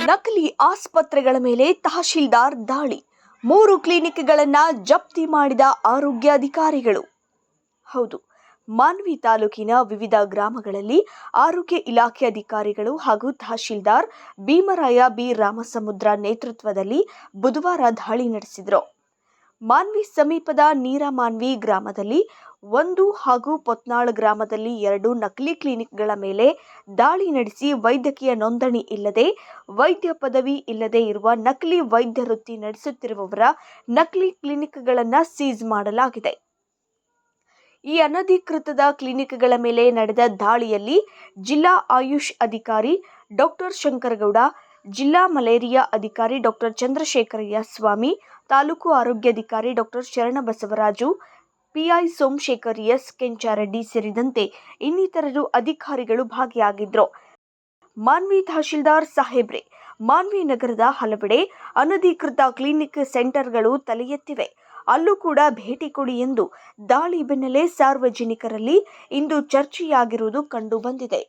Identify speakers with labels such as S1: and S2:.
S1: ನಕಲಿ ಆಸ್ಪತ್ರೆಗಳ ಮೇಲೆ ತಹಶೀಲ್ದಾರ್ ದಾಳಿ, 3 ಕ್ಲಿನಿಕ್ಗಳನ್ನು ಜಪ್ತಿ ಮಾಡಿದ ಆರೋಗ್ಯ ಅಧಿಕಾರಿಗಳು. ಹೌದು, ಮಾನ್ವಿ ತಾಲೂಕಿನ ವಿವಿಧ ಗ್ರಾಮಗಳಲ್ಲಿ ಆರೋಗ್ಯ ಇಲಾಖೆ ಅಧಿಕಾರಿಗಳು ಹಾಗೂ ತಹಶೀಲ್ದಾರ್ ಭೀಮರಾಯ ಬಿ ರಾಮಸಮುದ್ರ ನೇತೃತ್ವದಲ್ಲಿ ಬುಧವಾರ ದಾಳಿ ನಡೆಸಿದರು. ಮಾನ್ವಿ ಸಮೀಪದ ನೀರಮಾನ್ವಿ ಗ್ರಾಮದಲ್ಲಿ 1 ಹಾಗೂ ಪೊತ್ನಾಳ್ ಗ್ರಾಮದಲ್ಲಿ 2 ನಕಲಿ ಕ್ಲಿನಿಕ್ಗಳ ಮೇಲೆ ದಾಳಿ ನಡೆಸಿ ವೈದ್ಯಕೀಯ ನೋಂದಣಿ ಇಲ್ಲದೆ, ವೈದ್ಯ ಪದವಿ ಇಲ್ಲದೆ ಇರುವ ನಕಲಿ ವೈದ್ಯ ವೃತ್ತಿ ನಡೆಸುತ್ತಿರುವವರ ನಕಲಿ ಕ್ಲಿನಿಕ್ಗಳನ್ನು ಸೀಜ್ ಮಾಡಲಾಗಿದೆ. ಈ ಅನಧಿಕೃತ ಕ್ಲಿನಿಕ್ಗಳ ಮೇಲೆ ನಡೆದ ದಾಳಿಯಲ್ಲಿ ಜಿಲ್ಲಾ ಆಯುಷ್ ಅಧಿಕಾರಿ ಡಾಕ್ಟರ್ ಶಂಕರಗೌಡ, ಜಿಲ್ಲಾ ಮಲೇರಿಯಾ ಅಧಿಕಾರಿ ಡಾಕ್ಟರ್ ಚಂದ್ರಶೇಖರಯ್ಯ ಸ್ವಾಮಿ, ತಾಲೂಕು ಆರೋಗ್ಯಾಧಿಕಾರಿ doctor Sharanabasavaraju, PI Somashekhar S Kenchareddy ಸೇರಿದಂತೆ ಇನ್ನಿತರರು ಅಧಿಕಾರಿಗಳು ಭಾಗಿಯಾಗಿದ್ದರು. ಮಾನ್ವಿ ತಹಶೀಲ್ದಾರ್ ಸಾಹೇಬ್ರೆ, ಮಾನ್ವಿ ನಗರದ ಹಲವೆಡೆ ಅನಧಿಕೃತ ಕ್ಲಿನಿಕ್ ಸೆಂಟರ್ಗಳು ತಲೆ ಎತ್ತಿವೆ, ಅಲ್ಲೂ ಕೂಡ ಭೇಟಿ ಕೊಡಿ ಎಂದು ದಾಳಿ ಬೆನ್ನಲ್ಲೇ ಸಾರ್ವಜನಿಕರಲ್ಲಿ ಇಂದು ಚರ್ಚೆಯಾಗಿರುವುದು ಕಂಡು ಬಂದಿದೆ.